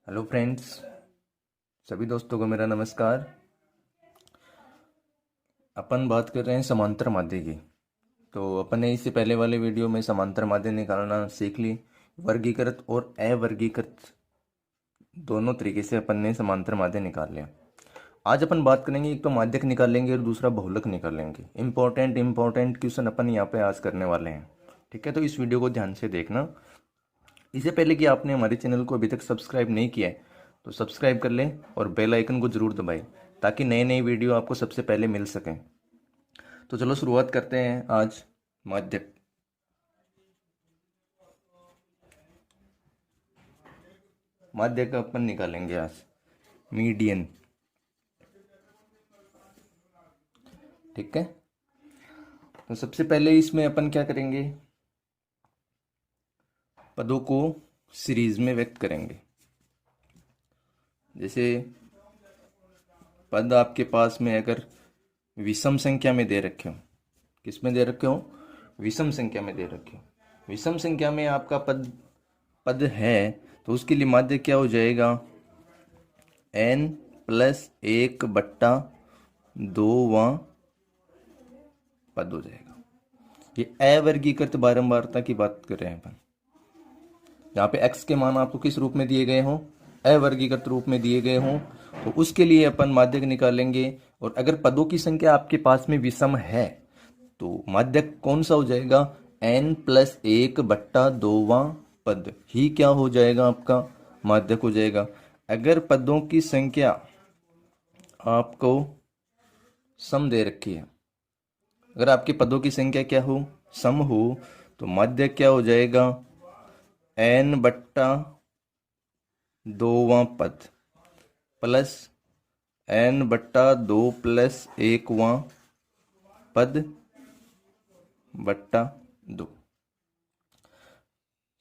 Hello friends, सभी दोस्तों को मेरा नमस्कार। अपन बात कर रहे हैं समांतर माध्य की। तो अपन ने इससे पहले वाले वीडियो में समांतर माध्य निकालना सीख ली। वर्गीकृत और अवर्गीकृत दोनों तरीके से अपन ने समांतर माध्य निकाल लिया। आज अपन बात करेंगे, एक तो माध्यक निकालेंगे और दूसरा बहुलक निकालेंगे। इंपॉर्टेंट क्वेश्चन अपन यहाँ पे आज करने वाले हैं। ठीक है, तो इस वीडियो को ध्यान से देखना। इससे पहले कि आपने हमारे चैनल को अभी तक सब्सक्राइब नहीं किया है तो सब्सक्राइब कर लें और बेल आइकन को जरूर दबाएं ताकि नए नए वीडियो आपको सबसे पहले मिल सकें। तो चलो शुरुआत करते हैं आज माध्यक। माध्यक अपन निकालेंगे आज मीडियन। ठीक है, तो सबसे पहले इसमें अपन क्या करेंगे, पदों को सीरीज में व्यक्त करेंगे। जैसे पद आपके पास में अगर विषम संख्या में दे रखे हो, किस में दे रखे हो, विषम संख्या में दे रखे हो, विषम संख्या में आपका पद है तो उसके लिए माध्य क्या हो जाएगा, n+1/2वां पद हो जाएगा। ये अवर्गीकृत बारंबारता की बात कर रहे हैं अपन। यहाँ पे x के मान आपको किस रूप में दिए गए हों, अवर्गीकृत रूप में दिए गए हों, तो उसके लिए अपन माध्यक निकालेंगे। और अगर पदों की संख्या आपके पास में विषम है तो माध्यक कौन सा हो जाएगा, n+1/2वां पद ही क्या हो जाएगा, आपका माध्यक हो जाएगा। अगर पदों की संख्या आपको सम दे रखी है, अगर आपके पदों की संख्या क्या हो, सम हो, तो माध्यक क्या हो जाएगा, n/2वां पद प्लस n/2+1वां पद बट्टा 2।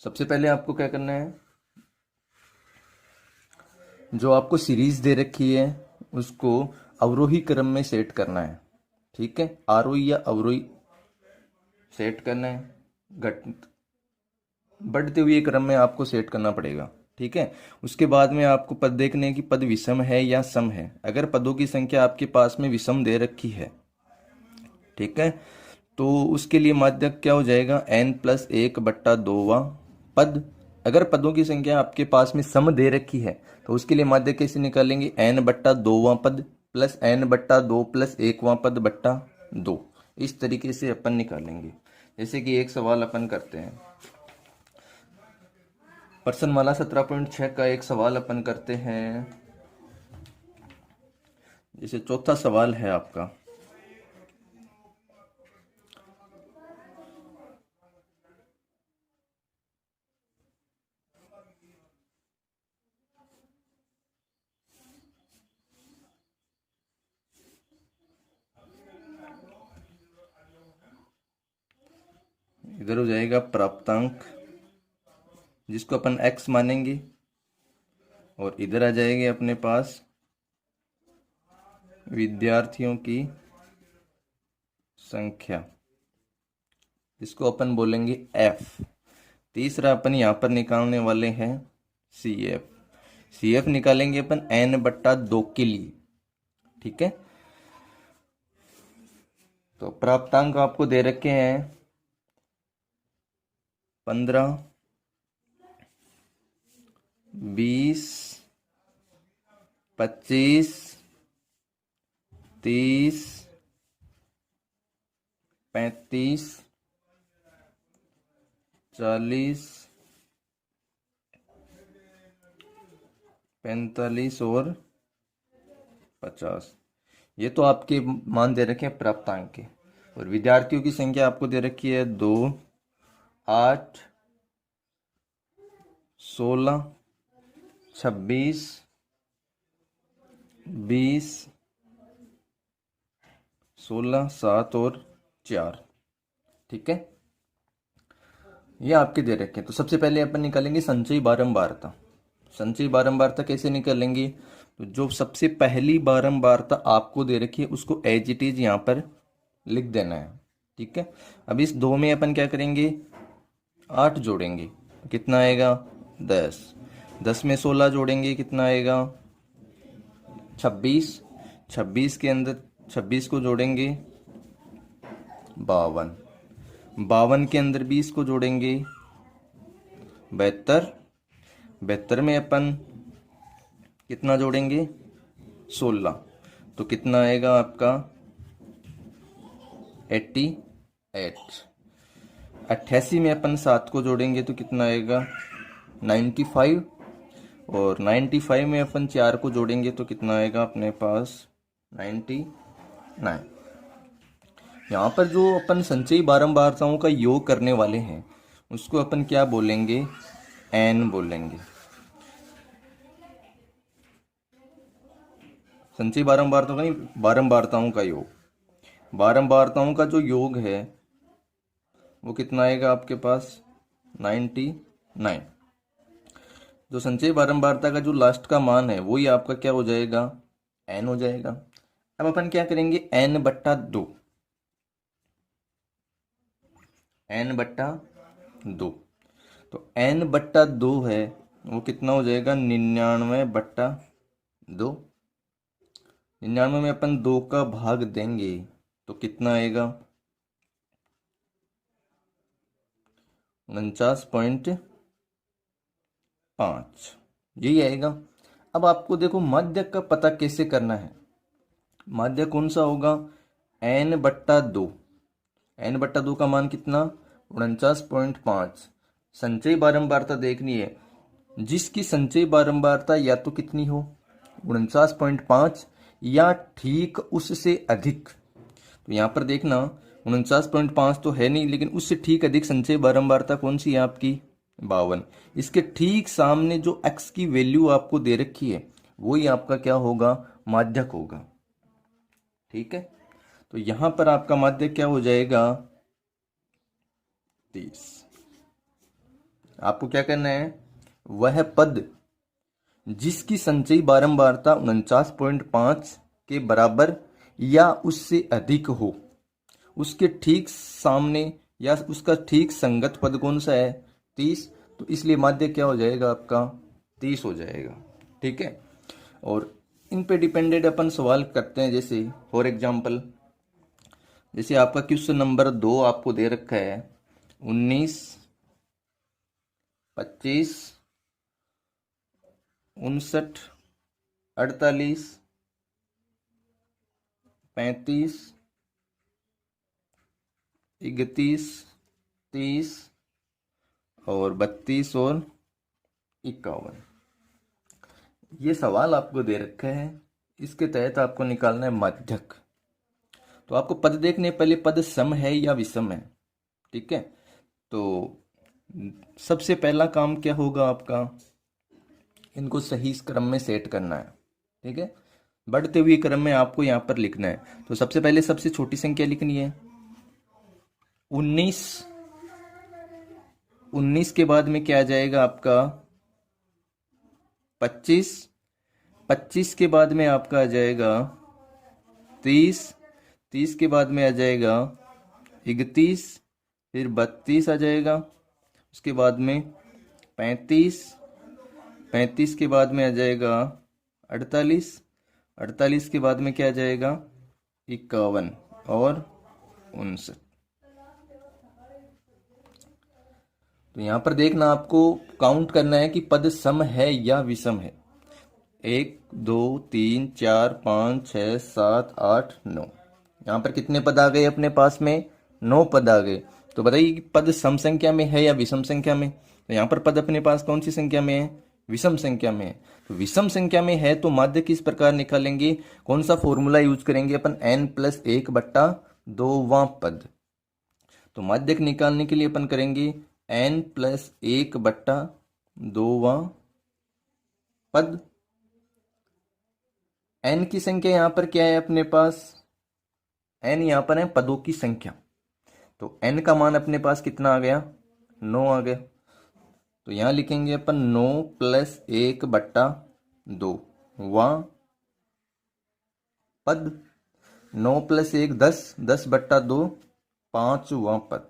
सबसे पहले आपको क्या करना है, जो आपको सीरीज दे रखी है उसको अवरोही क्रम में सेट करना है। ठीक है, आरोही या अवरोही सेट करना है, बढ़ते हुए क्रम में आपको सेट करना पड़ेगा। ठीक है, उसके बाद में आपको पद देखने हैं कि पद विषम है या सम है। अगर पदों की संख्या आपके पास में विषम दे रखी है, ठीक है, तो उसके लिए माध्यक क्या हो जाएगा, n+1/2वां पद। अगर पदों की संख्या आपके पास में सम दे रखी है तो उसके लिए माध्यक कैसे निकालेंगे, n/2वां पद प्लस n/2+1वां पद बट्टा 2। इस तरीके से अपन निकालेंगे। जैसे कि एक सवाल अपन करते हैं, प्रश्नमाला 17.6 का एक सवाल अपन करते हैं। जैसे चौथा सवाल है आपका, इधर हो जाएगा प्राप्तांक जिसको अपन x मानेंगे, और इधर आ जाएंगे अपने पास विद्यार्थियों की संख्या जिसको अपन बोलेंगे f। तीसरा अपन यहाँ पर निकालने वाले हैं CF। CF निकालेंगे अपन n/2 के लिए। ठीक है, तो प्राप्तांक आपको दे रखे हैं 15, 20, 25, 30, 35, 40, 45 और 50। ये तो आपके मान दे रखे हैं प्राप्तांक के। और विद्यार्थियों की संख्या आपको दे रखी है 2, 8, 16, 26, 20, 16, 7 और 4। ठीक है, ये आपके दे रखे हैं। तो सबसे पहले अपन निकालेंगे संचयी बारंबारता। संचयी बारंबारता कैसे निकालेंगे, तो जो सबसे पहली बारंबारता आपको दे रखी है उसको एज इट इज यहाँ पर लिख देना है। ठीक है, अब इस 2 में अपन क्या करेंगे, 8 जोड़ेंगे, कितना आएगा, 10। 10 में 16 जोड़ेंगे कितना आएगा 26। 26 के अंदर 26 को जोड़ेंगे 52। 52 के अंदर 20 को जोड़ेंगे 72। 72 में अपन कितना जोड़ेंगे 16, तो कितना आएगा आपका 88। 88 में अपन 7 को जोड़ेंगे तो कितना आएगा 95। और 95 में अपन 4 को जोड़ेंगे तो कितना आएगा अपने पास 99। यहाँ पर जो अपन संचयी बारंबारताओं का योग करने वाले हैं उसको अपन क्या बोलेंगे एन बोलेंगे। संचयी बारंबारताओं का योग, बारंबारताओं का जो योग है वो कितना आएगा आपके पास 99। जो संचयी बारंबारता का जो लास्ट का मान है वही आपका क्या हो जाएगा एन हो जाएगा। अब अपन क्या करेंगे एन बट्टा 2, एन बट्टा 2, तो एन बट्टा 2 है वो कितना हो जाएगा 99 बट्टा 2। 99 में अपन 2 का भाग देंगे तो कितना आएगा 49.5, यही आएगा। अब आपको देखो माध्य का पता कैसे करना है। माध्य कौन सा होगा एन बट्टा 2। एन बट्टा 2 का मान कितना 49.5। संचयी बारंबारता देखनी है, जिसकी संचयी बारंबारता या तो कितनी हो 49.5 या ठीक उससे अधिक। तो यहाँ पर देखना 49.5 तो है नहीं, लेकिन उससे ठीक अधिक संचयी बारंबारता कौन सी है आपकी 52। इसके ठीक सामने जो x की वैल्यू आपको दे रखी है वही आपका क्या होगा माध्यक होगा। ठीक है, तो यहां पर आपका माध्यक क्या हो जाएगा 30। आपको क्या करना है वह पद जिसकी संचयी बारंबारता 49.5 के बराबर या उससे अधिक हो उसके ठीक सामने या उसका ठीक संगत पद कौन सा है 30। तो इसलिए माध्य क्या हो जाएगा आपका 30 हो जाएगा। ठीक है, और इन पे डिपेंडेंट अपन सवाल करते हैं। जैसे फॉर एग्जांपल जैसे आपका क्वेश्चन नंबर 2 आपको दे रखा है 19, 25, 59, 48, 35, 31, 30 और 32 और 51। ये सवाल आपको दे रखा है, इसके तहत आपको निकालना है माध्यक। तो आपको पद देखने पहले पद सम है या विषम है। ठीक है, तो सबसे पहला काम क्या होगा आपका इनको सही क्रम में सेट करना है। ठीक है, बढ़ते हुए क्रम में आपको यहाँ पर लिखना है। तो सबसे पहले सबसे छोटी संख्या लिखनी है 19। 19 के बाद में क्या आ जाएगा आपका 25। 25 के बाद में आपका आ जाएगा 30। 30 के बाद में आ जाएगा 31, फिर 32 आ जाएगा। उसके बाद में 35। 35 के बाद में आ जाएगा 48। 48 के बाद में क्या आ जाएगा 51 और 59। तो यहाँ पर देखना आपको काउंट करना है कि पद सम है या विषम है। 1 2 3 4 5 6 7 8 9। यहाँ पर कितने पद आ गए अपने पास में 9 पद आ गए। तो बताइए कि पद सम संख्या में है या विषम संख्या में। तो यहाँ पर पद अपने पास कौन सी संख्या में है विषम संख्या में है। तो विषम संख्या में है तो माध्य किस प्रकार निकालेंगे, कौन सा फॉर्मूला यूज करेंगे अपन n+1/2वां पद। तो माध्यक निकालने के लिए अपन करेंगे n+1/2वां पद। n की संख्या यहां पर क्या है अपने पास n यहां पर है पदों की संख्या। तो n का मान अपने पास कितना आ गया 9 आ गया। तो यहां लिखेंगे अपन 9+1/2 वां पद। 9+1 10, 10/2 5वां पद।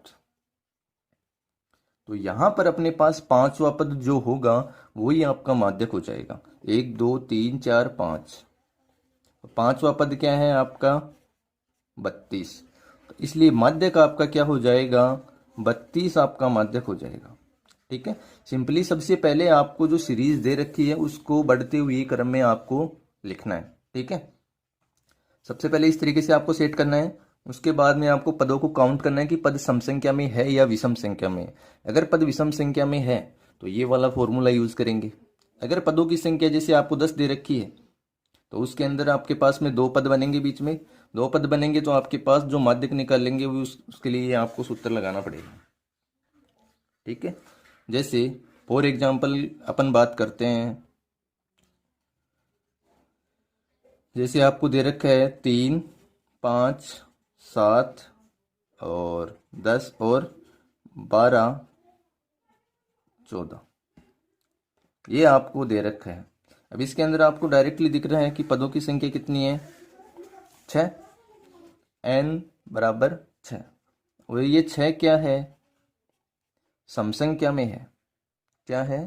तो यहाँ पर अपने पास पांचवा पद जो होगा वही आपका माध्यक हो जाएगा। 1 2 3 4 5, पांचवा पद क्या है आपका 32। तो इसलिए माध्यक आपका क्या हो जाएगा 32 आपका माध्यक हो जाएगा। ठीक है, सिंपली सबसे पहले आपको जो सीरीज दे रखी है उसको बढ़ते हुए क्रम में आपको लिखना है। ठीक है, सबसे पहले इस तरीके से आपको सेट करना है। उसके बाद में आपको पदों को काउंट करना है कि पद सम संख्या में है या विषम संख्या में। अगर पद विषम संख्या में है तो ये वाला फॉर्मूला यूज करेंगे। अगर पदों की संख्या जैसे आपको 10 दे रखी है तो उसके अंदर आपके पास में 2 पद बनेंगे, बीच में 2 पद बनेंगे, तो आपके पास जो माध्यक निकालेंगे वो उसके लिए आपको सूत्र लगाना पड़ेगा। ठीक है, जैसे फॉर एग्जाम्पल अपन बात करते हैं, जैसे आपको दे रखा है 3 5 7 और 10 और 12 14, ये आपको दे रखा है। अब इसके अंदर आपको डायरेक्टली दिख रहा है कि पदों की संख्या कितनी है 6, n बराबर 6। और ये 6 क्या है सम संख्या में है। क्या है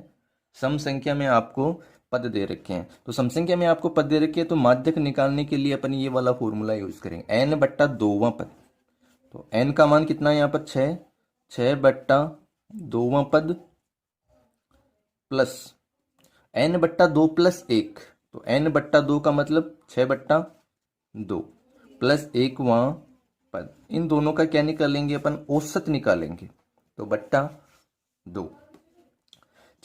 सम संख्या में आपको पद दे रखे हैं। तो सम संख्या में आपको पद दे रखे हैं तो माध्यक निकालने के लिए अपन ये वाला फॉर्मूला यूज करेंगे, n बट्टा 2वां पद। तो n का मान कितना है यहाँ पर 6, 6 बट्टा 2वां पद प्लस n बट्टा 2 प्लस 1। तो n बट्टा 2 का मतलब 6 बट्टा 2 प्लस 1वां पद। इन दोनों का क्या निकालेंगे अपन औसत निकालेंगे, तो बट्टा 2।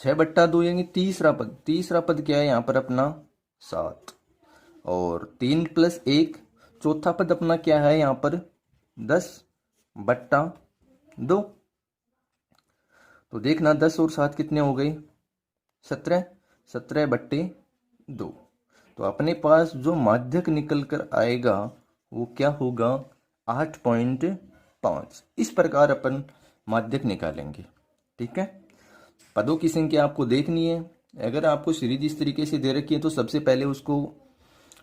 6 बट्टा 2 यानी तीसरा पद। तीसरा पद क्या है यहाँ पर अपना 7 और 3 प्लस 1। चौथा पद अपना क्या है यहाँ पर 10 बट्टा 2। तो देखना 10 और 7 कितने हो गए 17, 17 बट्टे 2। तो अपने पास जो माध्यक निकल कर आएगा वो क्या होगा 8.5। इस प्रकार अपन माध्यक निकालेंगे। ठीक है, पदों की संख्या आपको देखनी है। अगर आपको सीरीज इस तरीके से दे रखी है तो सबसे पहले उसको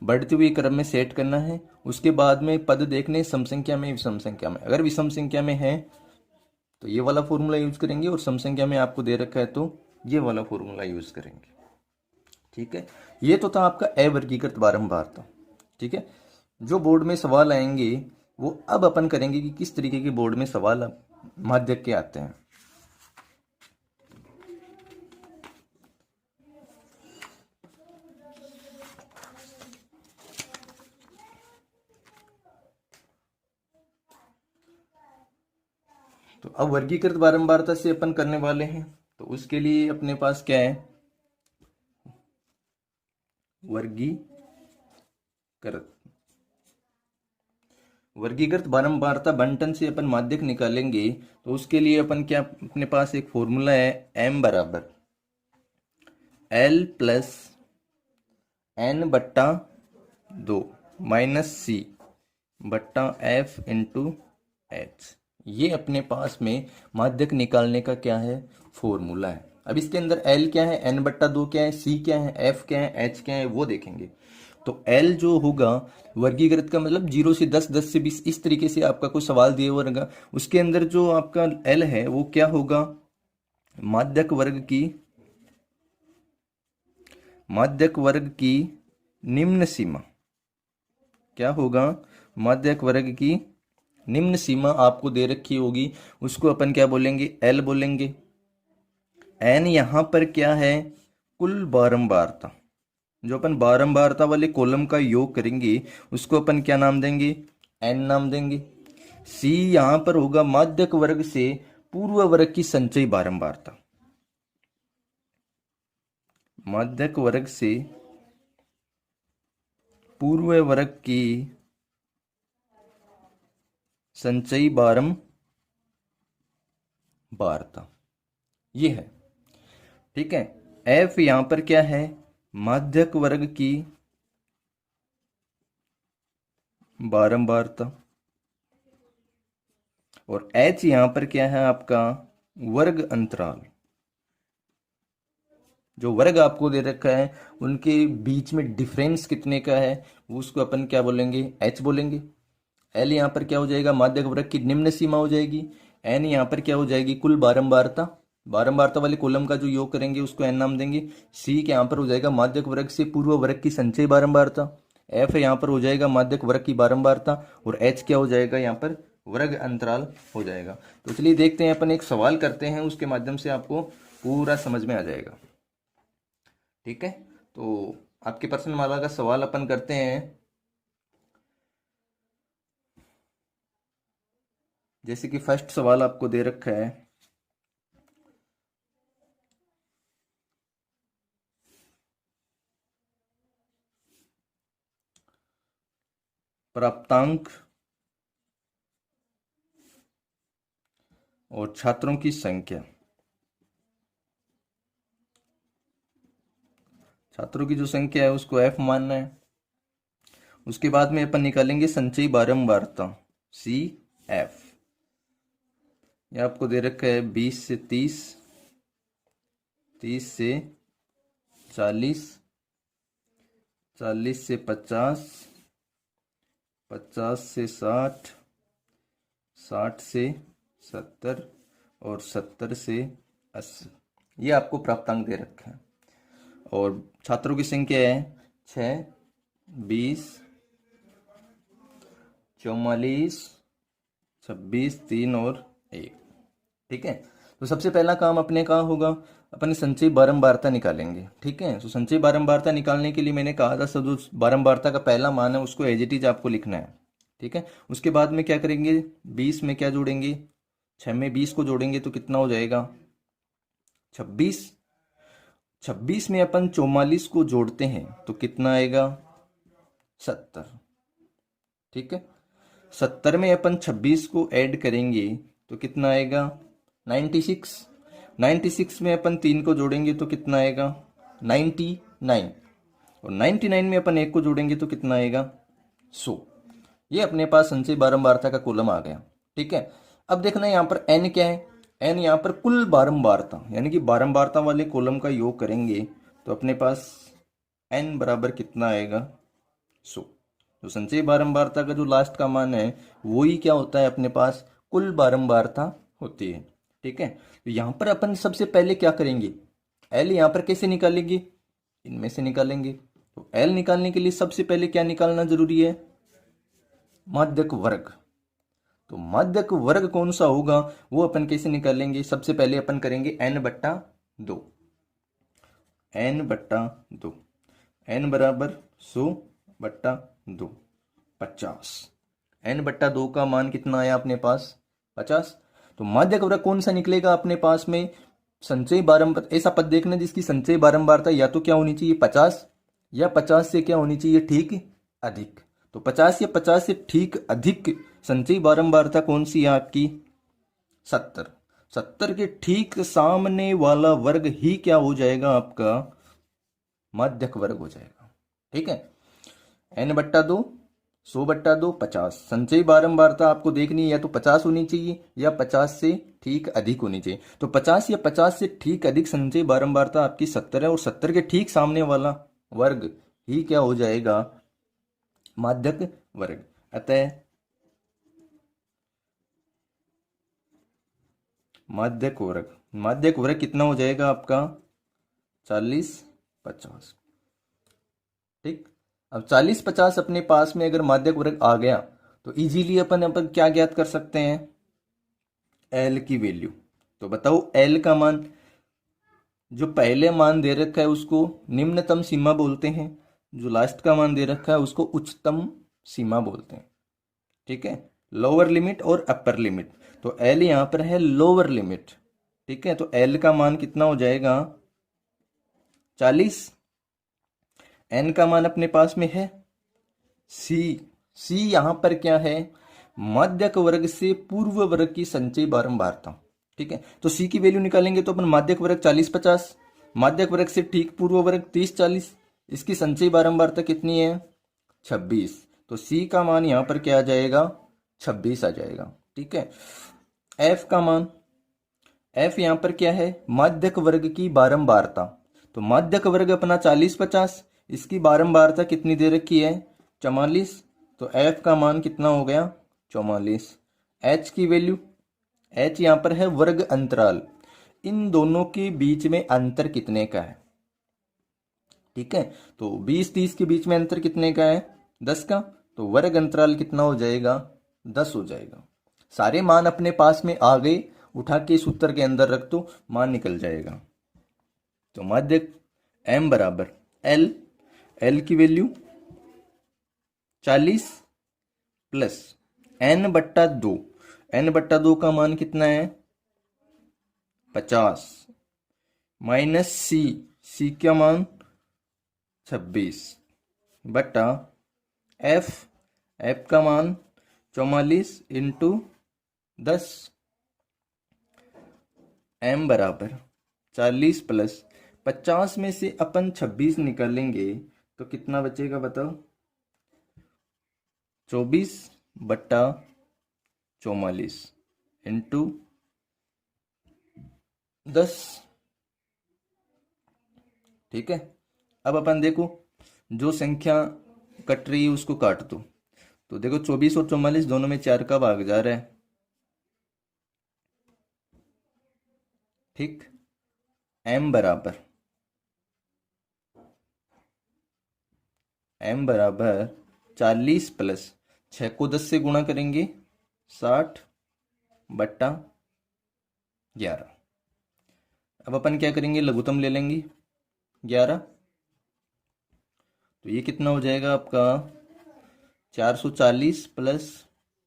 बढ़ते हुए क्रम में सेट करना है। उसके बाद में पद देखने सम संख्या में विषम संख्या में। अगर विषम संख्या में है तो ये वाला फॉर्मूला यूज करेंगे और सम संख्या में आपको दे रखा है तो ये वाला फॉर्मूला यूज करेंगे। ठीक है, ये तो था आपका अवर्गीकृत बारंबारता। ठीक है, जो बोर्ड में सवाल आएंगे वो अब अपन करेंगे कि किस तरीके के बोर्ड में सवाल माध्यक के आते हैं। तो अब वर्गीकृत बारंबारता से अपन करने वाले हैं। तो उसके लिए अपने पास क्या है वर्गीकृत बारंबारता बंटन से अपन माध्यक निकालेंगे। तो उसके लिए अपन क्या अपने पास एक फॉर्मूला है m बराबर l प्लस n बट्टा 2 माइनस c बट्टा f इंटू h। ये अपने पास में माध्यक निकालने का क्या है फॉर्मूला है। अब इसके अंदर l क्या है n बट्टा 2 क्या है c क्या है f क्या है h क्या है वो देखेंगे। तो l जो होगा वर्गीकृत का मतलब 0 से 10, 10 से 20, इस तरीके से आपका कोई सवाल दिया हुआ रहेगा। उसके अंदर जो आपका l है वो क्या होगा माध्यक वर्ग की निम्न सीमा। क्या होगा माध्यक वर्ग की निम्न सीमा आपको दे रखी होगी, उसको अपन क्या बोलेंगे l बोलेंगे। n यहां पर क्या है कुल बारंबारता। जो अपन बारंबारता वाले कॉलम का योग करेंगे उसको अपन क्या नाम देंगे n नाम देंगे। c यहां पर होगा माध्यक वर्ग से पूर्व वर्ग की संचयी बारंबारता। माध्यक वर्ग से पूर्व वर्ग की संचयी बारंबारता ये है। ठीक है, f यहां पर क्या है माध्यक वर्ग की बारंबारता और h यहां पर क्या है आपका वर्ग अंतराल। जो वर्ग आपको दे रखा है उनके बीच में डिफरेंस कितने का है वो उसको अपन क्या बोलेंगे h बोलेंगे। l यहां पर क्या हो जाएगा माध्यक वर्ग की निम्न सीमा हो जाएगी। n यहां पर क्या हो जाएगी कुल बारंबारता बारंबारता वाले कॉलम का जो योग करेंगे उसको एन नाम देंगे। सी के यहाँ पर हो जाएगा माध्यक वर्ग से पूर्व वर्ग की संचयी बारंबारता। एफ यहाँ पर हो जाएगा माध्यक वर्ग की बारंबारता। और एच क्या हो जाएगा यहाँ पर, वर्ग अंतराल हो जाएगा। तो चलिए देखते हैं, अपन एक सवाल करते हैं, उसके माध्यम से आपको पूरा समझ में आ जाएगा। ठीक है, तो आपके प्रश्नमाला का सवाल अपन करते हैं। जैसे कि फर्स्ट सवाल आपको दे रखा है, प्राप्तांक और छात्रों की संख्या। छात्रों की जो संख्या है उसको f मानना है। उसके बाद में अपन निकालेंगे संचयी बारंबारता सी एफ। ये आपको दे रखा है 20 से 30, 30 से 40, 40 से 50, 50 से 60, 60 से 70 और 70 से 80। ये आपको प्राप्तांक दे रखा है। और छात्रों की संख्या है 6, 20, 44, 26, 3 और 1। ठीक है, तो सबसे पहला काम अपने का होगा, अपन संचयी बारंबारता निकालेंगे। ठीक है, तो संचयी बारंबारता निकालने के लिए मैंने कहा था सब बारंबारता का पहला मान है उसको एज इट इज आपको लिखना है। ठीक है, उसके बाद में क्या करेंगे, 20 में क्या जोड़ेंगे, 6 में 20 को जोड़ेंगे तो कितना हो जाएगा 26। 26 में अपन 44 को जोड़ते हैं तो कितना आएगा 70। ठीक है, 70 में अपन 26 को ऐड करेंगे तो कितना आएगा 96। 96 में अपन 3 को जोड़ेंगे तो कितना आएगा 99। और 99 में अपन 1 को जोड़ेंगे तो कितना आएगा 100। ये अपने पास संचयी बारंबारता का कॉलम आ गया। ठीक है, अब देखना यहाँ पर n क्या है, n यहाँ पर कुल बारंबारता यानी कि बारंबारता वाले कॉलम का योग करेंगे तो अपने पास n बराबर कितना आएगा 100। तो संचयी बारंबारता का जो लास्ट का मान है वही क्या होता है, अपने पास कुल बारंबारता होती है। ठीक है, तो यहाँ पर अपन सबसे पहले क्या करेंगे, L यहाँ पर कैसे निकालेंगे, इनमें से निकालेंगे। तो L निकालने के लिए सबसे पहले क्या निकालना जरूरी है, माध्यक वर्ग। तो माध्यक वर्ग कौन सा होगा वो अपन कैसे निकालेंगे, सबसे पहले अपन करेंगे n/2। n/2 n बराबर 100/2 50। n/2 का मान कितना आया अपने पास 50। तो माध्यक वर्ग कौन सा निकलेगा अपने पास में, संचयी बारंबारता, ऐसा पद देखना जिसकी संचयी बारंबारता या तो क्या होनी चाहिए 50 या 50 से क्या होनी चाहिए ठीक अधिक। तो 50 या 50 से ठीक अधिक संचयी बारंबारता कौन सी है आपकी 70। 70 के ठीक सामने वाला वर्ग ही क्या हो जाएगा आपका माध्यक वर्ग हो जाएगा। ठीक है, n/2 100/2 50। संचयी बारंबारता आपको देखनी है या तो 50 होनी चाहिए या 50 से ठीक अधिक होनी चाहिए। तो 50 या 50 से ठीक अधिक संचयी बारंबारता आपकी 70 है और 70 के ठीक सामने वाला वर्ग ही क्या हो जाएगा माध्यक वर्ग। अतः माध्यक वर्ग कितना हो जाएगा आपका 40/50। ठीक, अब 40/50 अपने पास में अगर माध्यक वर्ग आ गया तो इजीली अपन क्या ज्ञात कर सकते हैं, L की वैल्यू। तो बताओ L का मान, जो पहले मान दे रखा है उसको निम्नतम सीमा बोलते हैं, जो लास्ट का मान दे रखा है उसको उच्चतम सीमा बोलते हैं। ठीक है, लोअर लिमिट और अपर लिमिट। तो L यहाँ पर है लोअर लिमिट। ठीक है, तो L का मान कितना हो जाएगा 40। n का मान अपने पास में है c यहाँ पर क्या है माध्यक वर्ग से पूर्व वर्ग की संचयी बारंबारता। ठीक है, तो c की वैल्यू निकालेंगे तो अपन माध्यक वर्ग 40/50, माध्यक वर्ग से ठीक पूर्व वर्ग 30/40, इसकी संचयी बारंबारता कितनी है 26। तो c का मान यहाँ पर क्या आ जाएगा 26 आ जाएगा। ठीक है, f का मान, f यहाँ पर क्या है माध्यक वर्ग की बारंबारता। तो माध्यक वर्ग अपना 40/50, इसकी बारंबारता कितनी दे रखी है 44। तो f का मान कितना हो गया 44। h की वैल्यू, h यहाँ पर है वर्ग अंतराल, इन दोनों के बीच में अंतर कितने का है। ठीक है, तो 20-30 के बीच में अंतर कितने का है, 10 का। तो वर्ग अंतराल कितना हो जाएगा, 10 हो जाएगा। सारे मान अपने पास में आ गए, उठा के इस उत्तर के अंदर रख दो, मान निकल जाएगा। तो माध्यक m बराबर l की वैल्यू 40 प्लस n/2, n/2 का मान कितना है 50, माइनस c का मान 26 बटा f का मान 44 इंटू 10। m बराबर 40 प्लस 50 में से अपन 26 निकालेंगे तो कितना बचेगा बताओ, 24/44 इंटू 10। ठीक है, अब अपन देखो जो संख्या कट रही है उसको काट दो। तो देखो 24 और 44 दोनों में 4 का भाग जा रहा है। ठीक, m बराबर 40 प्लस 6 को 10 से गुणा करेंगे 60/11। अब अपन क्या करेंगे, लघुत्तम ले लेंगे 11। तो ये कितना हो जाएगा आपका 440 प्लस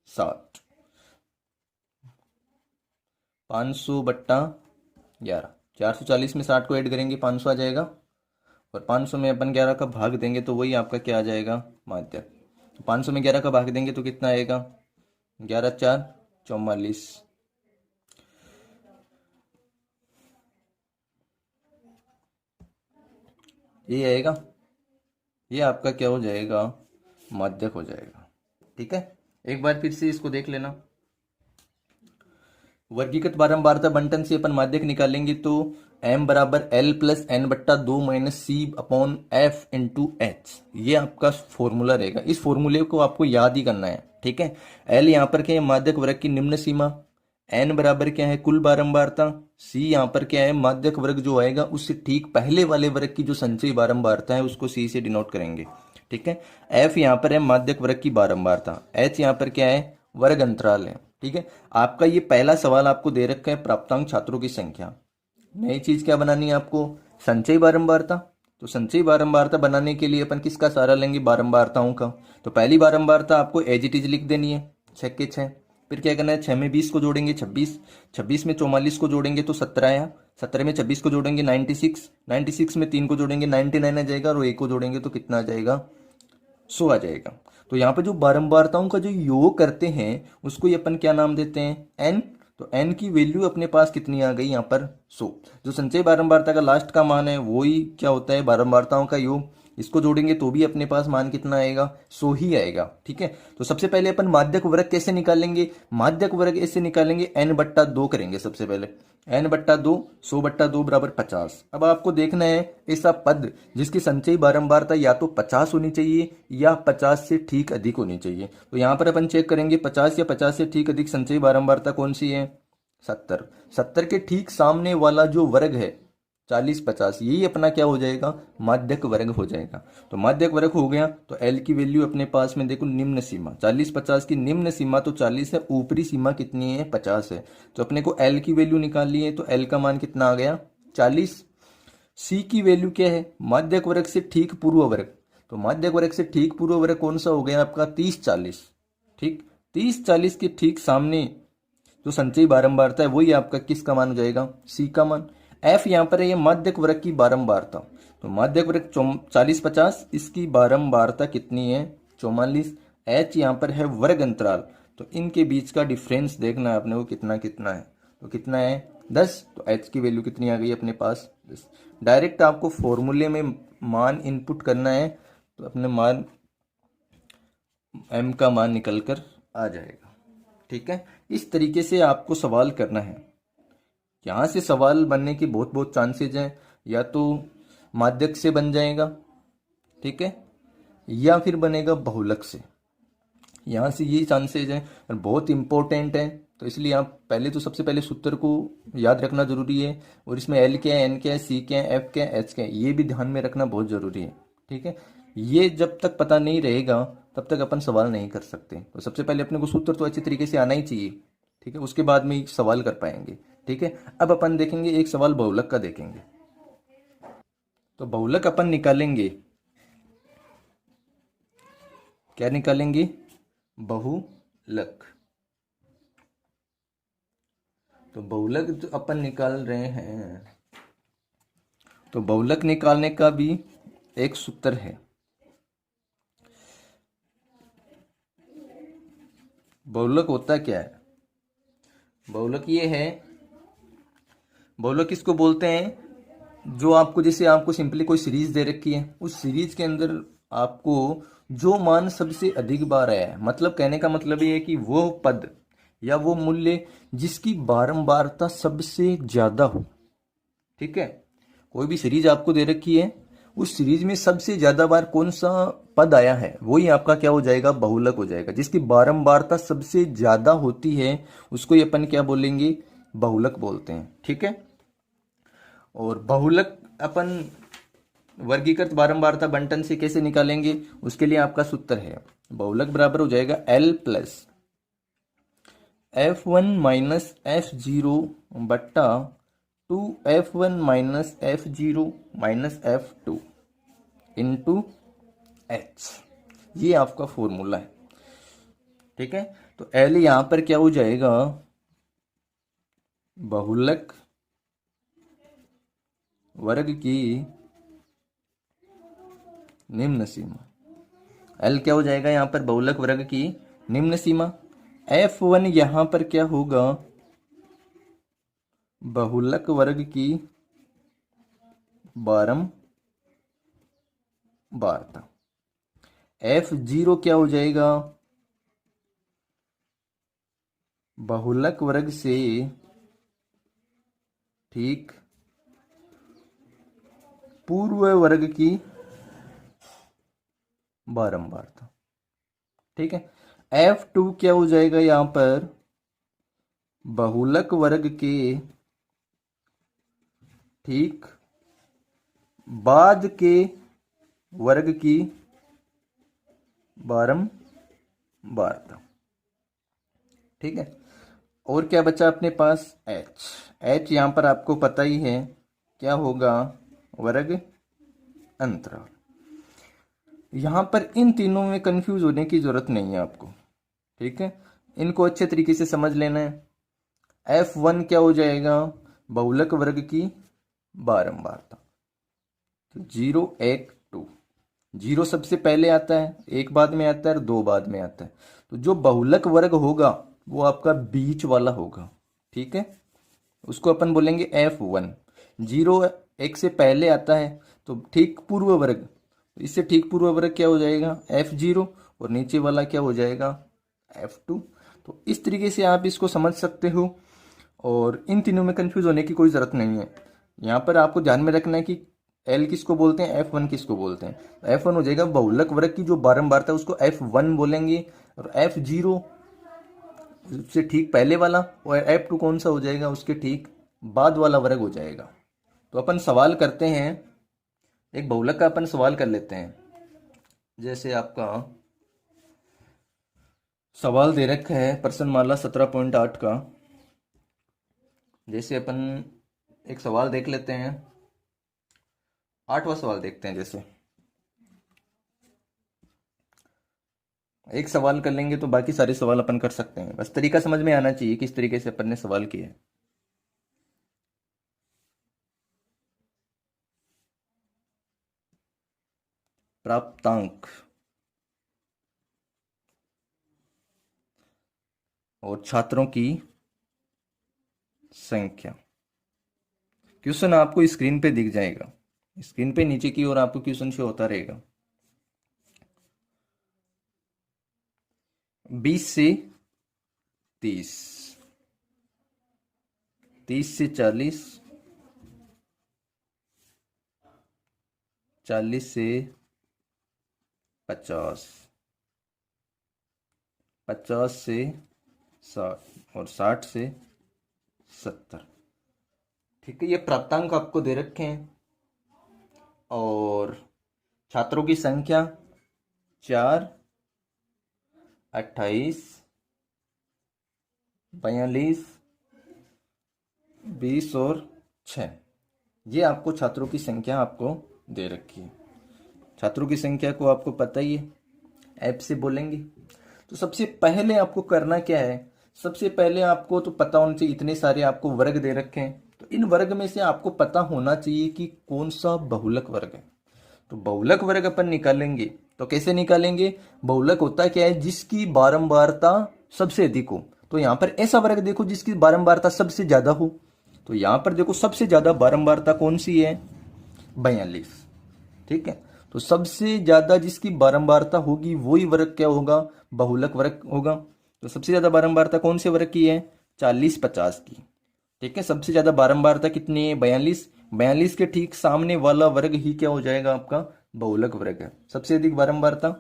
60, 500/11। 440 में 60 को ऐड करेंगे 500 आ जाएगा, और 500 में अपन 11 का भाग देंगे तो वही आपका क्या आ जाएगा, माध्यक। 500 में 11 का भाग देंगे तो कितना आएगा, 11×4 = 44। ये आएगा, ये आपका क्या हो जाएगा, माध्यक हो जाएगा। ठीक है, एक बार फिर से इसको देख लेना। वर्गीकृत बारंबारता बंटन से अपन माध्यक निकालेंगे तो m बराबर l plus n/2 minus c upon f into H, ये आपका फॉर्मूला रहेगा। इस फॉर्मूले को आपको याद ही करना है। ठीक है, l यहाँ पर क्या है, माध्यक वर्ग की निम्न सीमा, n बराबर क्या है, कुल बारंबारता, c यहाँ पर क्या है, माध्यक वर्ग जो आएगा उससे ठीक पहले वाले वर्ग की जो संचयी बारंबारता है उसको c से डिनोट करेंगे। ठीक है, f यहाँ पर है माध्यक वर्ग की बारंबारता, h यहाँ पर क्या है, वर्ग अंतराल है। ठीक है, आपका ये पहला सवाल आपको दे रखा है प्राप्तांक छात्रों की संख्या। नई चीज क्या बनानी है आपको, संचयी बारंबारता। तो संचयी बारंबारता बनाने के लिए अपन किसका सहारा लेंगे, बारंबारताओं का। तो पहली बारंबारता आपको एज इट इज लिख देनी है, 6 के 6। फिर क्या करना है, 6 में 20 को जोड़ेंगे 26, 26 में 44 को जोड़ेंगे तो 17 आया, 17 में 26 को जोड़ेंगे 96, 96 में 3 को जोड़ेंगे 99 आ जाएगा, और 1 को जोड़ेंगे तो कितना आ जाएगा, 100 आ जाएगा। तो यहाँ पर जो बारंबारताओं का जो योग करते हैं उसको ये अपन क्या नाम देते हैं, n। तो n की वैल्यू अपने पास कितनी आ गई यहाँ पर, 100। जो संचयी बारंबारता का लास्ट का मान है वो ही क्या होता है, बारंबारताओं का योग। इसको जोड़ेंगे तो भी अपने पास मान कितना आएगा, 100 ही आएगा। ठीक है, तो सबसे पहले अपन माध्यक वर्ग कैसे निकालेंगे, माध्यक वर्ग ऐसे निकालेंगे, n/2 करेंगे सबसे पहले, n/2 100/2 बराबर 50। अब आपको देखना है ऐसा पद जिसकी संचयी बारंबारता या तो 50 होनी चाहिए या 50 से ठीक अधिक होनी चाहिए। तो यहाँ पर अपन चेक करेंगे 50 या 50 से ठीक अधिक संचयी बारंबारता कौन सी है, 70। 70 के ठीक सामने वाला जो वर्ग है 40-50, यही अपना क्या हो जाएगा, माध्यक वर्ग हो जाएगा। तो माध्यक वर्ग हो गया, तो L की वैल्यू अपने पास में देखो, निम्न सीमा 40-50 की निम्न सीमा तो 40 है, ऊपरी सीमा कितनी है, 50 है। तो अपने को L की वैल्यू निकालनी है, तो L का मान कितना आ गया, 40। C की वैल्यू क्या है, माध्यक वर्ग से ठीक पूर्व वर्ग। तो माध्यक वर्ग से ठीक पूर्व वर्ग कौन सा हो गया आपका, 30-40। ठीक, 30-40 के ठीक सामने जो संचयी बारंबारता है वही आपका किसका मान हो जाएगा, C का मान। F यहाँ पर है ये माध्यक वर्ग की बारंबारता। तो माध्यक वर्ग 40-50, इसकी बारंबारता कितनी है, 44। H यहाँ पर है वर्ग अंतराल, तो इनके बीच का डिफरेंस देखना है अपने को कितना कितना है, तो कितना है 10। तो H की वैल्यू कितनी आ गई अपने पास, 10। डायरेक्ट आपको फॉर्मूले में मान इनपुट करना है, तो अपने मान M का मान निकल कर आ जाएगा। ठीक है, इस तरीके से आपको सवाल करना है। यहाँ से सवाल बनने की बहुत बहुत चांसेज हैं, या तो माध्यक से बन जाएगा, ठीक है, या फिर बनेगा बहुलक से। यहाँ से ये चांसेज हैं, और बहुत इंपॉर्टेंट है तो इसलिए आप पहले तो सबसे पहले सूत्र को याद रखना जरूरी है, और इसमें एल क्या है, एन क्या है, सी क्या है, एफ क्या है, एच क्या है, ये भी ध्यान में रखना बहुत जरूरी है। ठीक है, ये जब तक पता नहीं रहेगा तब तक अपन सवाल नहीं कर सकते। तो सबसे पहले अपने को सूत्र तो अच्छी तरीके से आना ही चाहिए। ठीक है, उसके बाद में ही सवाल कर पाएंगे। ठीक है, अब अपन देखेंगे एक सवाल बहुलक का देखेंगे। तो बहुलक अपन निकालेंगे, क्या निकालेंगे, बहुलक। तो बहुलक जो अपन निकाल रहे हैं, तो बहुलक निकालने का भी एक सूत्र है। बहुलक होता क्या है, बहुलक ये है, बहुलक किसको बोलते हैं, जो आपको, जैसे आपको सिंपली कोई सीरीज दे रखी है, उस सीरीज के अंदर आपको जो मान सबसे अधिक बार आया है, मतलब कहने का मतलब ये है कि वो पद या वो मूल्य जिसकी बारंबारता सबसे ज्यादा हो। ठीक है, कोई भी सीरीज आपको दे रखी है, उस सीरीज में सबसे ज्यादा बार कौन सा पद आया है, वही आपका क्या हो जाएगा, बहुलक हो जाएगा। जिसकी बारंबारता सबसे ज्यादा होती है उसको ही अपन क्या बोलेंगे, बहुलक बोलते हैं। ठीक है, और बहुलक अपन वर्गीकृत बारंबारता बंटन से कैसे निकालेंगे, उसके लिए आपका सूत्र है, बहुलक बराबर हो जाएगा L plus F1 minus F0 बट्टा 2F1 minus F0 minus F2 into H। ये आपका फॉर्मूला है। ठीक है, तो L यहां पर क्या हो जाएगा, बहुलक वर्ग की निम्न सीमा। L क्या हो जाएगा यहां पर, बहुलक वर्ग की निम्न सीमा। F1 यहां पर क्या होगा, बहुलक वर्ग की बारंबारता। F0 क्या हो जाएगा, बहुलक वर्ग से ठीक पूर्व वर्ग की बारंबारता। ठीक है, F2 क्या हो जाएगा यहां पर, बहुलक वर्ग के ठीक बाद के वर्ग की बारंबारता। ठीक है, और क्या बचा अपने पास, H यहां पर आपको पता ही है क्या होगा, वर्ग अंतराल। यहां पर इन तीनों में कंफ्यूज होने की जरूरत नहीं है आपको। ठीक है, इनको अच्छे तरीके से समझ लेना है। F1 क्या हो जाएगा, बहुलक वर्ग की बारंबारता। तो 0 1 2, 0 सबसे पहले आता है, 1 बाद में आता है और 2 बाद में आता है। तो जो बहुलक वर्ग होगा वो आपका बीच वाला होगा। ठीक है, उसको अपन बोलेंगे F1। 0 1 से पहले आता है तो ठीक पूर्व वर्ग, तो इससे ठीक पूर्व वर्ग क्या हो जाएगा, F0, और नीचे वाला क्या हो जाएगा, F2। तो इस तरीके से आप इसको समझ सकते हो, और इन तीनों में कंफ्यूज होने की कोई ज़रूरत नहीं है। यहाँ पर आपको ध्यान में रखना है कि L किसको बोलते हैं, F1 किसको बोलते हैं। F1 हो जाएगा बहुलक वर्ग की जो बारंबारता है उसको F1 बोलेंगे, और F0 से ठीक पहले वाला, और F2 कौन सा हो जाएगा, उसके ठीक बाद वाला वर्ग हो जाएगा। तो अपन सवाल करते हैं, एक बहुलक का अपन सवाल कर लेते हैं। जैसे आपका सवाल दे रखा है प्रश्नमाला 17.8 का। जैसे अपन एक सवाल देख लेते हैं, 8वां सवाल देखते हैं। जैसे एक सवाल कर लेंगे तो बाकी सारे सवाल अपन कर सकते हैं, बस तरीका समझ में आना चाहिए किस तरीके से अपन ने सवाल किया है। प्राप्तांक और छात्रों की संख्या। क्वेश्चन आपको स्क्रीन पे दिख जाएगा, स्क्रीन पे नीचे की ओर आपको क्वेश्चन शो होता रहेगा। 20 से 30, 30 से 40, 40 से 50, 50 से 60 और 60 से 70। ठीक है, ये प्राप्तांक आपको दे रखे हैं। और छात्रों की संख्या 4, 28, 42, 20 और 6। ये आपको छात्रों की संख्या आपको दे रखी है। छात्रों की संख्या को आपको पता ही है, ऐप से बोलेंगे। तो सबसे पहले आपको करना क्या है, सबसे पहले आपको तो पता होना चाहिए, इतने सारे आपको वर्ग दे रखे हैं, तो इन वर्ग में से आपको पता होना चाहिए कि कौन सा बहुलक वर्ग है। तो बहुलक वर्ग अपन निकालेंगे, तो कैसे निकालेंगे? बहुलक होता क्या है, जिसकी बारंबारता सबसे अधिक हो। तो यहाँ पर ऐसा वर्ग देखो जिसकी बारंबारता सबसे ज्यादा हो। तो यहाँ पर देखो सबसे ज्यादा बारंबारता कौन सी है? 42। ठीक है, तो सबसे ज्यादा जिसकी बारंबारता होगी वही वर्ग क्या होगा? बहुलक वर्ग होगा। तो सबसे ज्यादा बारंबारता कौन से वर्ग की है? 40, 50 की। ठीक है, सबसे ज्यादा बारंबारता कितनी है? 42। 42 के ठीक सामने वाला वर्ग ही क्या हो जाएगा? आपका बहुलक वर्ग है। सबसे अधिक बारंबारता,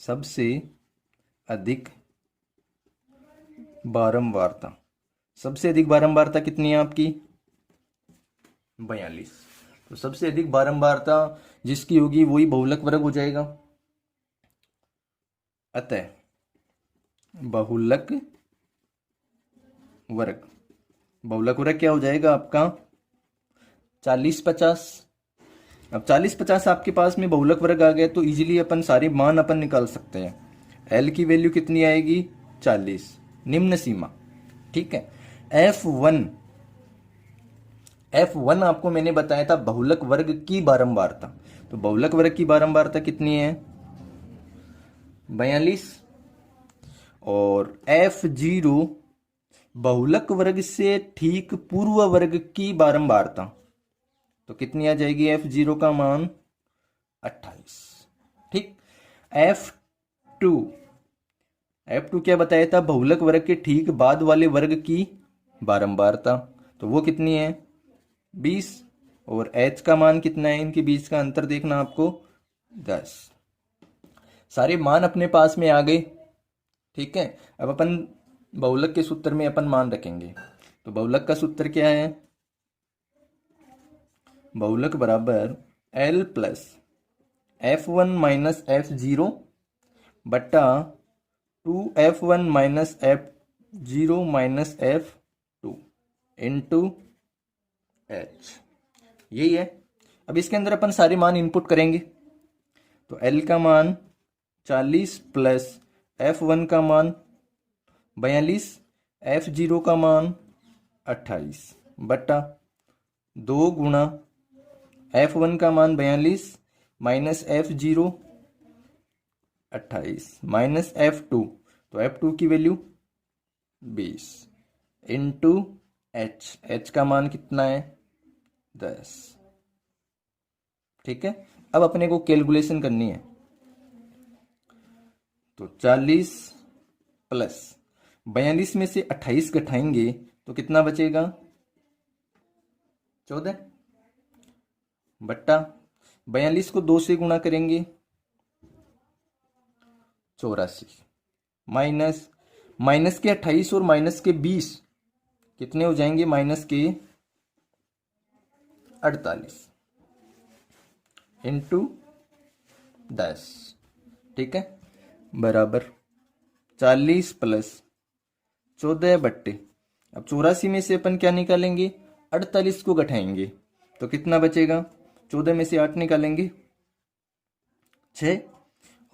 सबसे अधिक बारंबारता, सबसे अधिक बारंबारता कितनी है आपकी? 42। तो सबसे अधिक बारंबारता जिसकी होगी वही बहुलक वर्ग हो जाएगा। अतः बहुलक वर्ग, बहुलक वर्ग क्या हो जाएगा आपका? 40, 50। अब 40, 50 आपके पास में बहुलक वर्ग आ गए तो इजीली अपन सारे मान अपन निकाल सकते हैं। एल की वैल्यू कितनी आएगी? 40, निम्न सीमा। ठीक है, F1, F1 आपको मैंने बताया था बहुलक वर्ग की बारंबारता। तो बहुलक वर्ग की बारंबारता कितनी है? 42। और F0 बहुलक वर्ग से ठीक पूर्व वर्ग की बारंबारता, तो कितनी आ जाएगी? F0 का मान 28। ठीक, F2, F2 क्या बताया था? बहुलक वर्ग के ठीक बाद वाले वर्ग की बारंबारता, तो वो कितनी है? 20। और H का मान कितना है? इनके बीच का अंतर देखना आपको, 10। सारे मान अपने पास में आ गए। ठीक है, अब अपन बहुलक के सूत्र में अपन मान रखेंगे। तो बहुलक का सूत्र क्या है? बहुलक बराबर L plus F1 minus F0 बट्टा 2F1 minus F0 minus F2 into H। यही है। अब इसके अंदर अपन सारे मान इनपुट करेंगे। तो L का मान 40 प्लस F1 का मान 42, F0 का मान 28 बट्टा 2 गुणा F1 का मान 42 माइनस F0 28 माइनस F2, तो F2 की वैल्यू 20 इंटू H का मान कितना है? 10। ठीक है, अब अपने को कैलकुलेशन करनी है। तो 40 प्लस 42 में से 28 घटाएंगे तो कितना बचेगा? 14 बट्टा 42 को 2 से गुणा करेंगे 84 माइनस माइनस के 28 और माइनस के 20 कितने हो जाएंगे? माइनस के 48 इंटू 10। ठीक है, बराबर 40 प्लस 14 बट्टे, अब 84 में से अपन क्या निकालेंगे? 48 को घटाएंगे तो कितना बचेगा? 14 में से 8 निकालेंगे 6,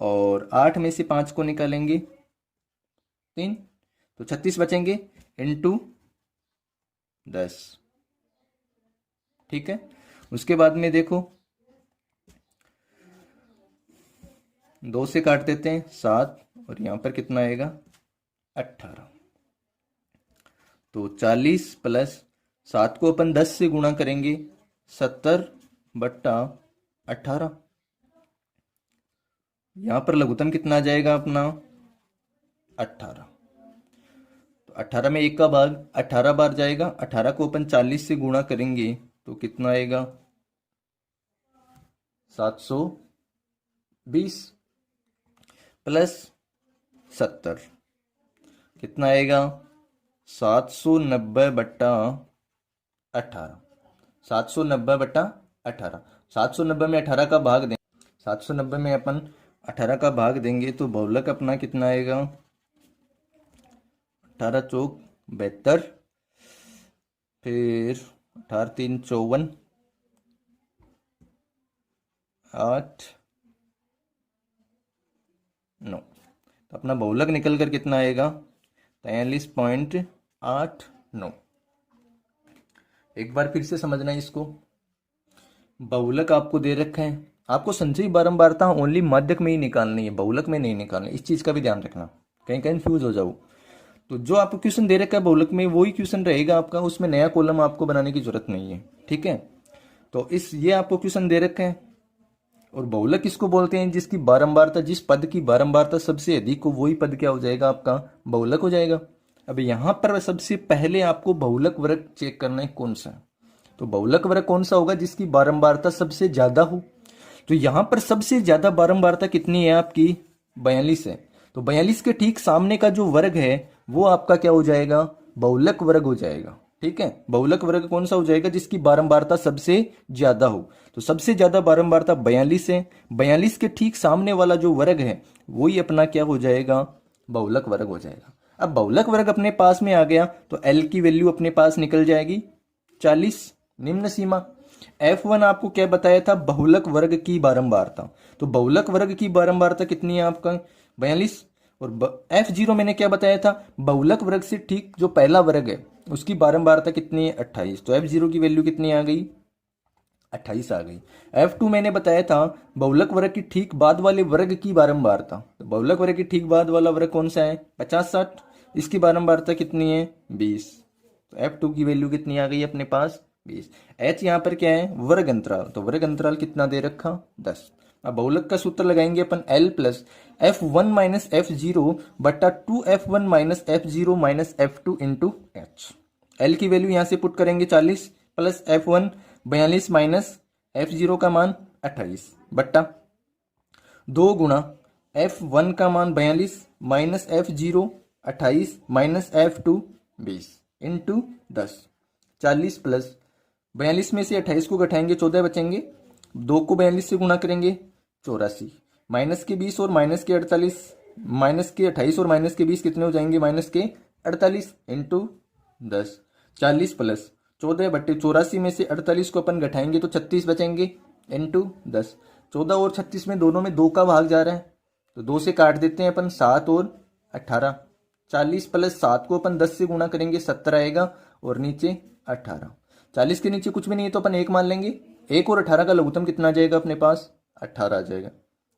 और 8 में से 5 को निकालेंगे 3, तो 36 बचेंगे इंटू 10। ठीक है, उसके बाद में देखो 2 से काट देते हैं 7, और यहां पर कितना आएगा? 18। तो 40 प्लस 7 को अपन 10 से गुणा करेंगे 70 बट्टा 18। यहां पर लघुत्तम कितना आ जाएगा अपना? 18। तो 18 में 1 का भाग 18 बार जाएगा। 18 को अपन 40 से गुणा करेंगे तो कितना आएगा? 720 प्लस 70 कितना आएगा 790/18। 790/18 790 में 18 का भाग दें 790 में अपन 18 का भाग देंगे तो बहुलक अपना कितना आएगा 18 चौक 72 फिर 18 3 54 8 9 तो अपना बहुलक निकल कर कितना आएगा 43.89। एक बार फिर से समझना है इसको। बहुलक आपको दे रखा है, आपको संचयी बारंबारता ओनली माध्यक में ही निकालनी है, बहुलक में नहीं निकालनी। इस चीज का भी ध्यान रखना, कहीं कंफ्यूज हो जाओ। तो जो आपको क्वेश्चन दे रखा है बहुलक में वही क्वेश्चन रहेगा आपका, उसमें नया कॉलम आपको बनाने की जरूरत नहीं है। ठीक है, तो ये आपको क्वेश्चन दे रखा है। और बहुलक किसको बोलते हैं? जिसकी बारंबारता, जिस पद की बारंबारता सबसे अधिक हो वही पद क्या हो जाएगा आपका बहुलक हो जाएगा। अब यहां पर सबसे पहले आपको बहुलक वर्ग चेक करना है कौन सा है। तो बहुलक वर्ग कौन सा होगा? जिसकी बारंबारता सबसे ज्यादा हो। तो यहां पर सबसे ज्यादा बारंबारता कितनी है आपकी? 42 है। तो 42 के ठीक सामने का जो वर्ग है वो आपका क्या हो जाएगा? बहुलक वर्ग हो जाएगा। ठीक है, बहुलक वर्ग कौन सा हो जाएगा? जिसकी बारंबारता सबसे ज्यादा हो। तो सबसे ज्यादा बारंबारता 42 है। 42 के ठीक सामने वाला जो वर्ग है वही अपना क्या हो जाएगा? बहुलक वर्ग हो जाएगा। अब बहुलक वर्ग अपने पास में आ गया तो एल की वैल्यू अपने पास निकल जाएगी 40। निम्न सीमा F1 आपको क्या बताया था? बहुलक वर्ग की बारंबारता। तो बहुलक वर्ग की बारंबारता कितनी है आपका? 42। और F0 मैंने क्या बताया था? बहुलक वर्ग से ठीक जो पहला वर्ग है उसकी बारंबारता कितनी है? 28। तो F0 की वैल्यू कितनी आ गई? 28 आ गई। F2 मैंने बताया था बहुलक वर्ग की ठीक बाद वाले वर्ग की बारंबारता। तो बहुलक वर्ग की ठीक बाद वाला वर्ग कौन सा है? 50 60। इसकी बारंबारता कितनी है? 20। तो F2 की वैल्यू कितनी आ गई अपने पास? 20। H यहाँ पर क्या है? वर्ग अंतराल। तो वर्ग अंतराल कितना दे रखा? 10। अब बहुलक का सूत्र लगाएंगे अपन L plus F1 minus F0 बटा 2F1 minus F0 minus F2 into H। L की वैल्यू यहां से पुट करेंगे 40 प्लस F1 42 माइनस F0 का मान 28 बट्टा 2 गुणा F1 का मान 42 minus F0 28 minus F2 20 into 10। 40 plus 42 में से 28 को घटाएंगे 14 बचेंगे। 2 को 42 से गुणा करेंगे 84 माइनस के 20 और माइनस के 48 माइनस के 28 और माइनस के 20 कितने हो जाएंगे? माइनस के 48 इंटू 10। 40 प्लस 14 बट्टे 84 में से 48 को अपन घटाएंगे तो 36 बचेंगे इंटू 10। 14 और 36 में दोनों में 2 का भाग जा रहा है तो 2 से काट देते हैं अपन 7 और 18। 40 प्लस 7 को अपन 10 से गुणा करेंगे 70 आएगा और नीचे 18। 40 के नीचे कुछ भी नहीं है तो अपन 1 मान लेंगे। 1 और 18 का लघुत्तम कितना आ जाएगा अपने पास? 18 आ जाएगा।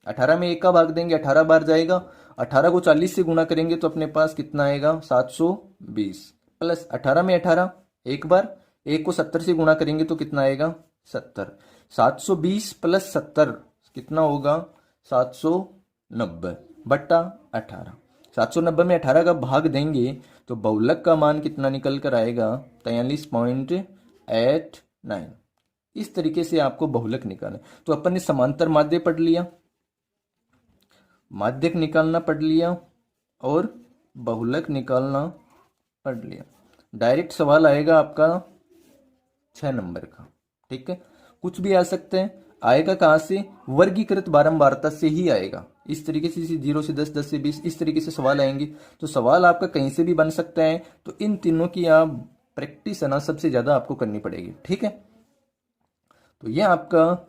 18 में 1 का भाग देंगे 18 बार जाएगा। 18 को 40 से गुणा करेंगे तो अपने पास कितना आएगा? 720 प्लस 18 में 18 एक बार, 1 को 70 से गुणा करेंगे तो कितना आएगा? 70। 720 प्लस 70 कितना होगा? 790 बट्टा 18। 790 में 18 का भाग देंगे तो बहुलक का मान कितना निकल कर आएगा? 43.89। इस तरीके से आपको बहुलक निकालना। तो अपन ने समांतर माध्य पढ़ लिया, माध्यक निकालना पढ़ लिया और बहुलक निकालना पढ़ लिया। डायरेक्ट सवाल आएगा आपका 6 नंबर का। ठीक है, कुछ भी आ सकता है। आएगा कहाँ से? वर्गीकृत बारंबारता से ही आएगा। इस तरीके से 0 से 10, 10 से 20 इस तरीके से सवाल आएंगे। तो सवाल आपका कहीं से भी बन सकता है। तो इन तीनों की आप प्रैक्टिस है ना सबसे ज्यादा आपको करनी पड़ेगी। ठीक है, तो ये आपका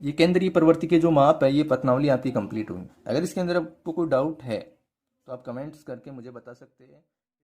ये केंद्रीय प्रवृत्ति के जो माप है ये पतनावली आपकी कंप्लीट हुई। अगर इसके अंदर आपको कोई डाउट है तो आप कमेंट्स करके मुझे बता सकते हैं।